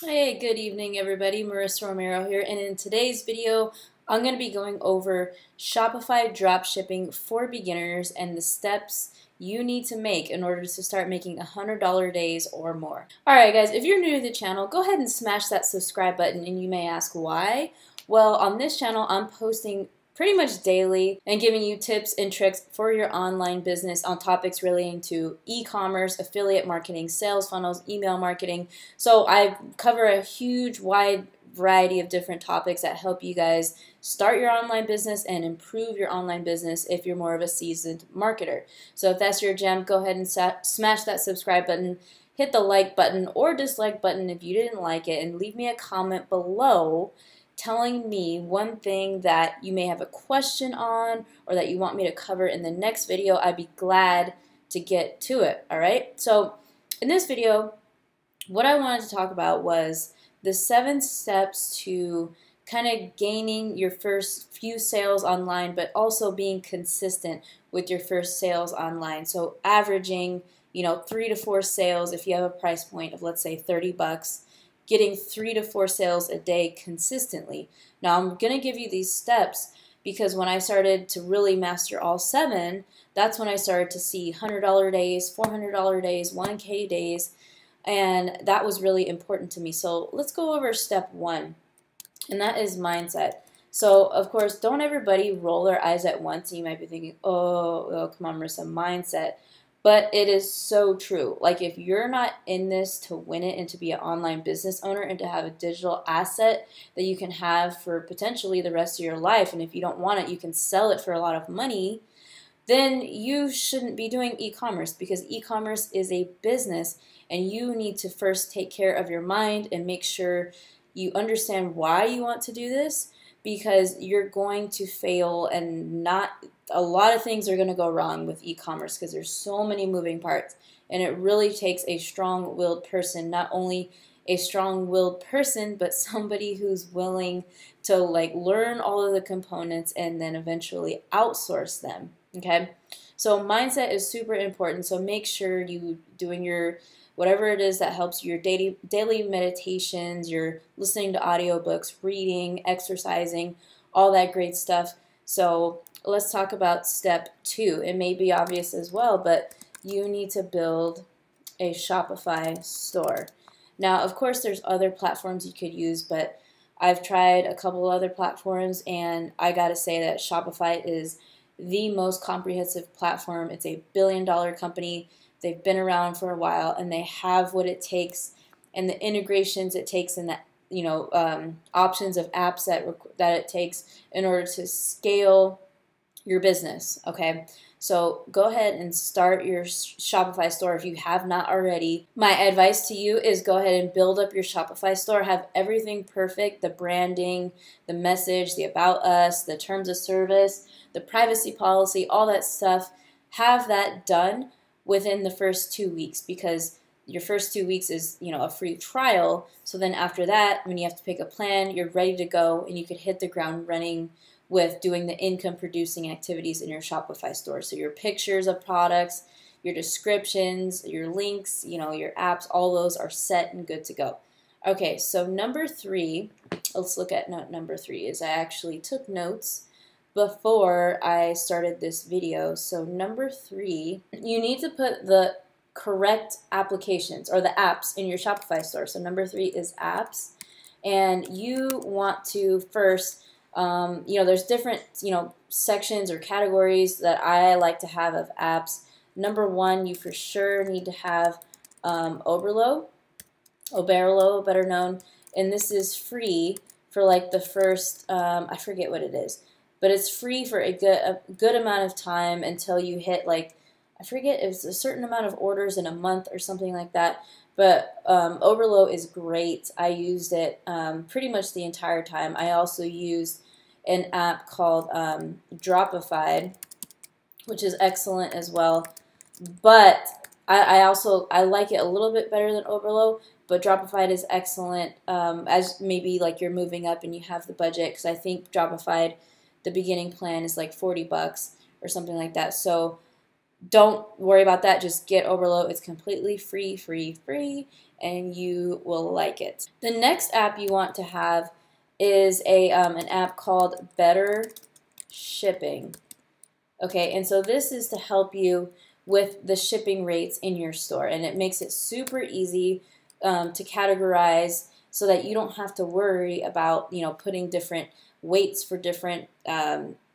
Hey, good evening everybody. Marissa Romero here, and in today's video I'm going to be going over Shopify dropshipping for beginners and the steps you need to make in order to start making $100 days or more. Alright guys, if you're new to the channel, go ahead and smash that subscribe button, and you may ask why. Well, on this channel I'm posting pretty much daily and giving you tips and tricks for your online business on topics relating to e-commerce, affiliate marketing, sales funnels, email marketing. So I cover a huge wide variety of different topics that help you guys start your online business and improve your online business if you're more of a seasoned marketer. So if that's your jam, go ahead and smash that subscribe button, hit the like button or dislike button if you didn't like it, and leave me a comment below telling me one thing that you may have a question on or that you want me to cover in the next video. I'd be glad to get to it. Alright, so in this video what I wanted to talk about was the 7 steps to kind of gaining your first few sales online, but also being consistent with your first sales online. So averaging 3 to 4 sales if you have a price point of, let's say, 30 bucks, getting 3 to 4 sales a day consistently. Now I'm going to give you these steps because when I started to really master all 7, that's when I started to see $100 days, $400 days, 1K days, and that was really important to me. So let's go over step 1, and that is mindset. So of course, don't everybody roll their eyes at once, and you might be thinking, oh come on, Marissa, mindset. But it is so true. Like, if you're not in this to win it and to be an online business owner and to have a digital asset that you can have for potentially the rest of your life, and if you don't want it, you can sell it for a lot of money, then you shouldn't be doing e-commerce, because e-commerce is a business and you need to first take care of your mind and make sure you understand why you want to do this, because you're going to fail and a lot of things are going to go wrong with e-commerce because there's so many moving parts, and it really takes a strong-willed person, not only a strong-willed person, but somebody who's willing to learn all of the components and then eventually outsource them. Okay, so mindset is super important. So make sure you doing your whatever it is that helps you, your daily meditations, you're listening to audiobooks, reading, exercising, all that great stuff. So let's talk about step 2. It may be obvious as well, but you need to build a Shopify store. Now, of course, there's other platforms you could use, but I've tried a couple other platforms, and I gotta say that Shopify is the most comprehensive platform. It's a billion-dollar company. They've been around for a while, and they have what it takes and the integrations it takes and the options of apps that it takes in order to scale your business. Okay, so go ahead and start your Shopify store if you have not already. My advice to you is go ahead and build up your Shopify store. Have everything perfect: the branding, the message, the about us, the terms of service, the privacy policy, all that stuff. Have that done within the first 2 weeks, because your first 2 weeks is a free trial. So then after that, when you have to pick a plan, you're ready to go and you could hit the ground running with doing the income producing activities in your Shopify store. So your pictures of products, your descriptions, your links, your apps, all those are set and good to go. Okay, so number 3, let's look at number 3 is I actually took notes before I started this video. So number 3, you need to put the correct applications or the apps in your Shopify store. So number 3 is apps, and you want to first, there's different, sections or categories that I like to have of apps. Number 1, you for sure need to have Oberlo, better known, and this is free for the first, I forget what it is, but it's free for a good amount of time until you hit I forget, it's a certain amount of orders in a month or something like that. But Oberlo is great. I used it pretty much the entire time. I also used an app called Dropify, which is excellent as well. But I like it a little bit better than Oberlo. But Dropify is excellent as maybe you're moving up and you have the budget, because I think Dropify, the beginning plan is 40 bucks or something like that. So don't worry about that. Just get Oberlo. It's completely free, and you will like it. The next app you want to have is an app called Better Shipping. Okay, and so this is to help you with the shipping rates in your store, and it makes it super easy to categorize so that you don't have to worry about putting different weights for different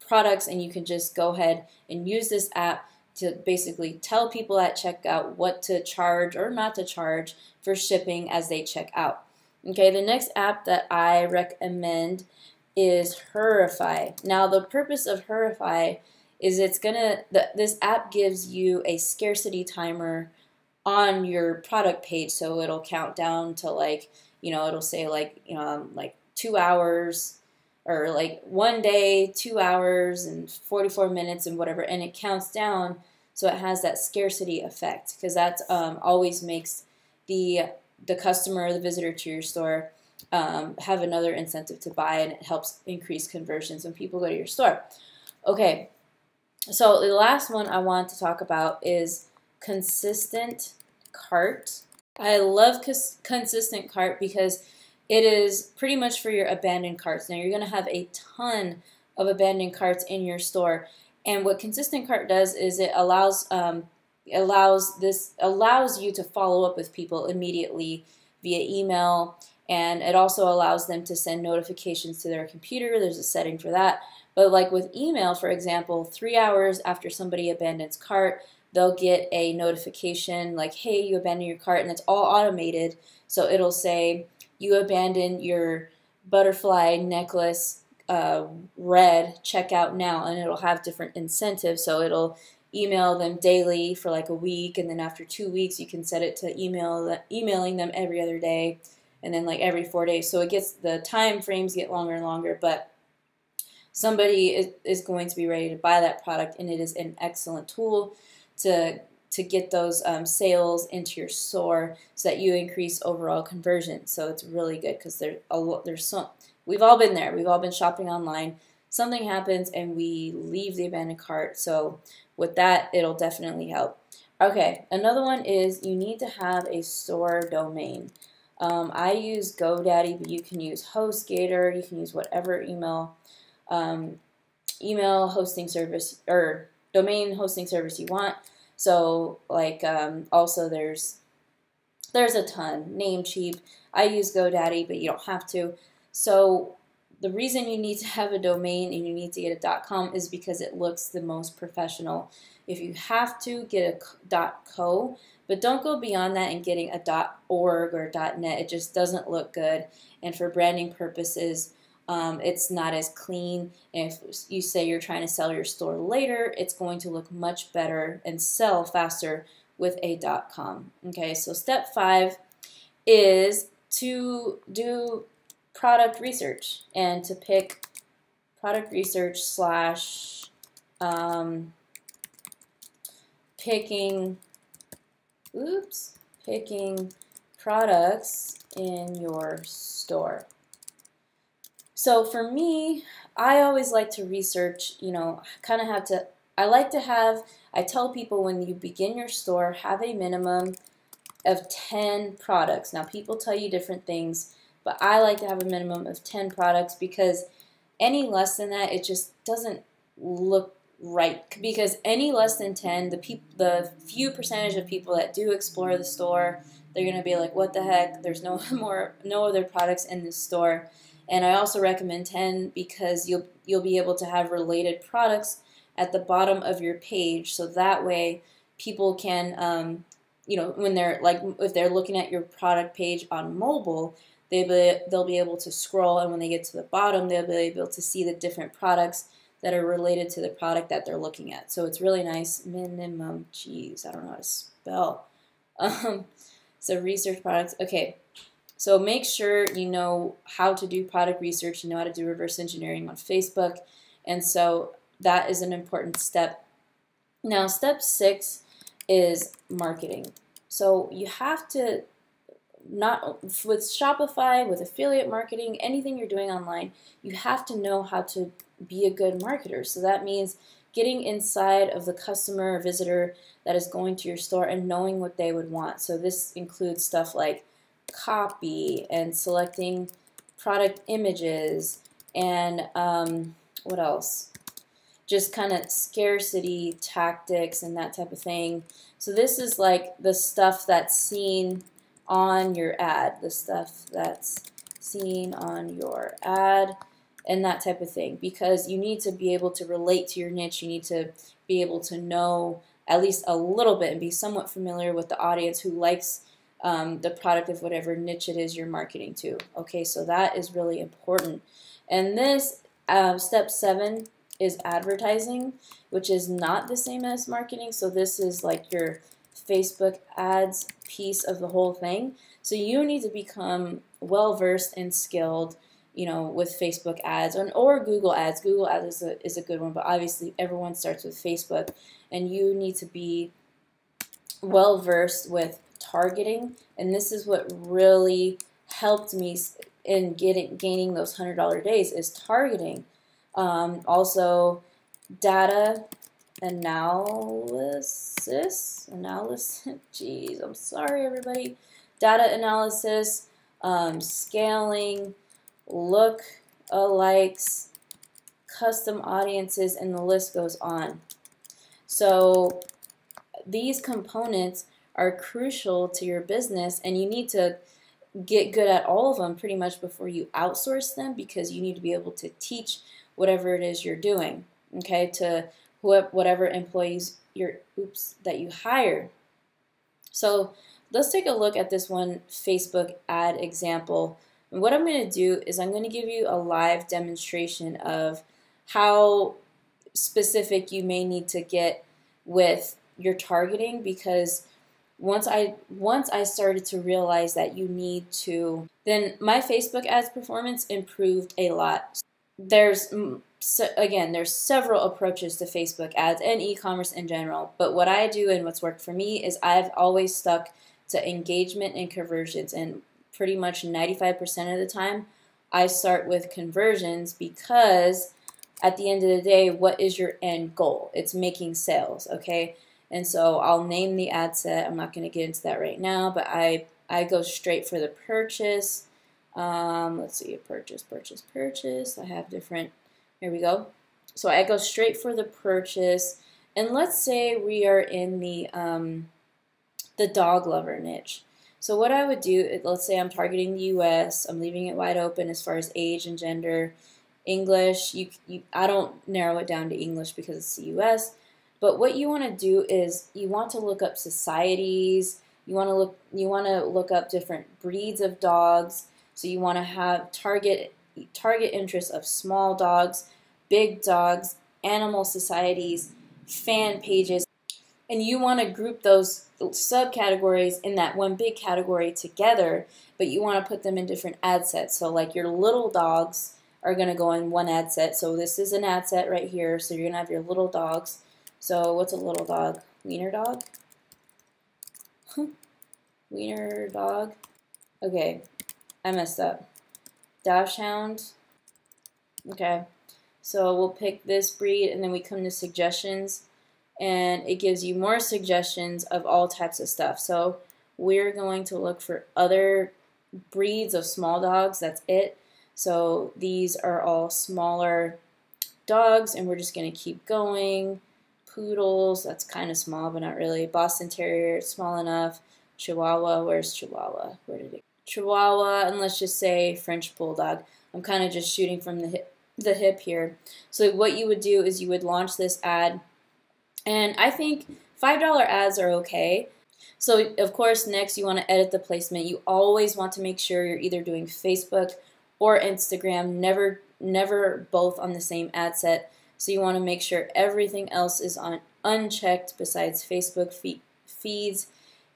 products, and you can just go ahead and use this app to basically tell people at checkout what to charge or not to charge for shipping as they check out. Okay, the next app that I recommend is Hurify. Now, the purpose of Hurify is this app gives you a scarcity timer on your product page, so it'll count down to it'll say like 2 hours, or like 1 day, 2 hours and 44 minutes and whatever, and it counts down, so it has that scarcity effect, because that always makes the customer, the visitor to your store, have another incentive to buy, and it helps increase conversions when people go to your store. Okay, so the last one I want to talk about is Consistent Cart. I love Consistent Cart because it is pretty much for your abandoned carts. Now, you're going to have a ton of abandoned carts in your store, and what Consistent Cart does is it allows you to follow up with people immediately via email, and it also allows them to send notifications to their computer. There's a setting for that. But like with email, for example, 3 hours after somebody abandons cart, they'll get a notification like, hey, you abandoned your cart, and it's all automated. So it'll say, you abandoned your butterfly necklace red, check out now, and it'll have different incentives. So it'll email them daily for like a week, and then after 2 weeks you can set it to emailing them every other day, and then like every 4 days. So the time frames get longer and longer, but somebody is going to be ready to buy that product, and it is an excellent tool to get those sales into your store so that you increase overall conversion. So it's really good, because we've all been there. We've all been shopping online. Something happens and we leave the abandoned cart. So with that, it'll definitely help. Okay, another one is you need to have a store domain. I use GoDaddy, but you can use HostGator. You can use whatever email hosting service or domain hosting service you want. So like also there's a ton. Namecheap. I use GoDaddy, but you don't have to. So the reason you need to have a domain and you need to get a .com is because it looks the most professional. If you have to, get a .co, but don't go beyond that and getting a .org or .net. It just doesn't look good, and for branding purposes, it's not as clean. And if you say you're trying to sell your store later, it's going to look much better and sell faster with a .com. Okay, so step 5 is to do product research, and to pick product research / picking products in your store. So for me, I always like to research, I tell people when you begin your store, have a minimum of 10 products. Now, people tell you different things, but I like to have a minimum of 10 products, because any less than that, it just doesn't look right. Because any less than 10, the few percentage of people that do explore the store, they're going to be like, what the heck, there's no other products in this store. And I also recommend 10 because you'll be able to have related products at the bottom of your page, so that way people can, when they're if they're looking at your product page on mobile, they'll be able to scroll, and when they get to the bottom, they'll be able to see the different products that are related to the product that they're looking at. So it's really nice. Minimum, geez, I don't know how to spell. So research products. Okay. So make sure you know how to do product research, you know how to do reverse engineering on Facebook, and so that is an important step. Now, step 6 is marketing. So you have to, with Shopify, with affiliate marketing, anything you're doing online, you have to know how to be a good marketer. So that means getting inside of the customer or visitor that is going to your store and knowing what they would want. So this includes stuff like copy and selecting product images and what else? Just kind of scarcity tactics and that type of thing. So this is like the stuff that's seen on your ad, the stuff that's seen on your ad and that type of thing, because you need to be able to relate to your niche. You need to be able to know at least a little bit and be somewhat familiar with the audience who likes the product of whatever niche it is you're marketing to. Okay, so that is really important. And this step 7 is advertising, which is not the same as marketing. So this is like your Facebook ads piece of the whole thing. So you need to become well versed and skilled, you know, with Facebook ads or Google ads. Google ads is a good one, but obviously everyone starts with Facebook, and you need to be well versed with targeting. And this is what really helped me in gaining those $100 days is targeting. Also, data analysis. Jeez, I'm sorry, everybody. Data analysis, scaling, look-alikes, custom audiences, and the list goes on. So these components are crucial to your business, and you need to get good at all of them pretty much before you outsource them, because you need to be able to teach whatever it is you're doing, okay, to whatever employees that you hire. So let's take a look at this one Facebook ad example. And what I'm going to do is I'm going to give you a live demonstration of how specific you may need to get with your targeting, because once I started to realize that you need to, then my Facebook ads performance improved a lot. There's several approaches to Facebook ads and e-commerce in general, but what I do and what's worked for me is I've always stuck to engagement and conversions, and pretty much 95% of the time I start with conversions, because at the end of the day, what is your end goal? It's making sales, okay? And so I'll name the ad set. I'm not going to get into that right now, but I go straight for the purchase. Let's see, purchase. I have different, here we go. So I go straight for the purchase, and let's say we are in the dog lover niche. So what I would do, let's say I'm targeting the US, I'm leaving it wide open as far as age and gender. English, I don't narrow it down to English because it's the US. But what you want to do is you want to look up societies. You want to look up different breeds of dogs. So you want to have target interests of small dogs, big dogs, animal societies, fan pages, and you want to group those subcategories in that one big category together, but you want to put them in different ad sets. So like your little dogs are going to go in one ad set. So this is an ad set right here. So you're going to have your little dogs. So what's a little dog? Wiener dog? Wiener dog? Okay, I messed up. Dachshund. Okay, so we'll pick this breed, and then we come to suggestions, and it gives you more suggestions of all types of stuff. So we're going to look for other breeds of small dogs. That's it. So these are all smaller dogs, and we're just going to keep going. Poodles, that's kind of small, but not really. Boston Terrier, small enough. Chihuahua, where's Chihuahua? Where did it go? Chihuahua, and let's just say French Bulldog. I'm kind of just shooting from the hip here. So what you would do is you would launch this ad, and I think $5 ads are okay. So of course, next you want to edit the placement. You always want to make sure you're either doing Facebook or Instagram, never both on the same ad set. So you want to make sure everything else is unchecked besides Facebook feeds.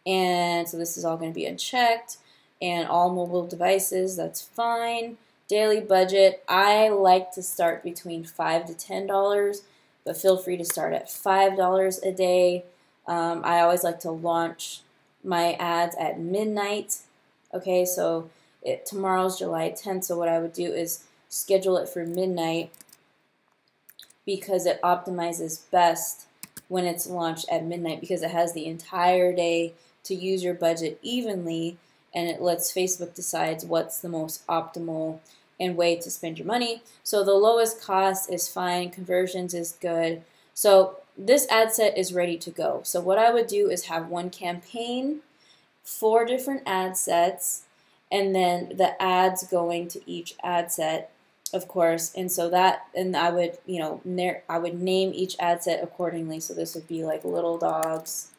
And so this is all going to be unchecked. And all mobile devices, that's fine. Daily budget, I like to start between $5 to $10, but feel free to start at $5 a day. I always like to launch my ads at midnight. Okay, so tomorrow's July 10th, so what I would do is schedule it for midnight, because it optimizes best when it's launched at midnight, because it has the entire day to use your budget evenly, and it lets Facebook decide what's the most optimal and way to spend your money. So the lowest cost is fine, conversions is good. So this ad set is ready to go. So what I would do is have one campaign, 4 different ad sets, and then the ads going to each ad set, of course. And so that, and I would, I would name each ad set accordingly. So this would be like little dogs,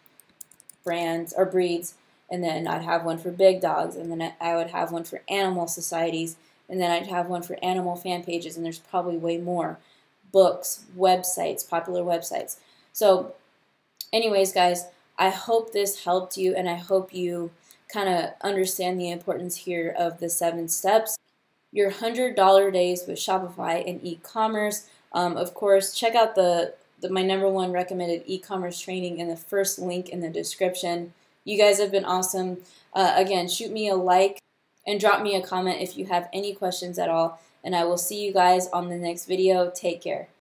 brands or breeds, and then I'd have one for big dogs, and then I would have one for animal societies, and then I'd have one for animal fan pages, and there's probably way more. Books, websites, popular websites. So anyways, guys, I hope this helped you, and I hope you kind of understand the importance here of the 7 steps. Your $100 days with Shopify and e-commerce. Of course, check out my #1 recommended e-commerce training in the first link in the description. You guys have been awesome. Again, shoot me a like and drop me a comment if you have any questions at all. And I will see you guys on the next video. Take care.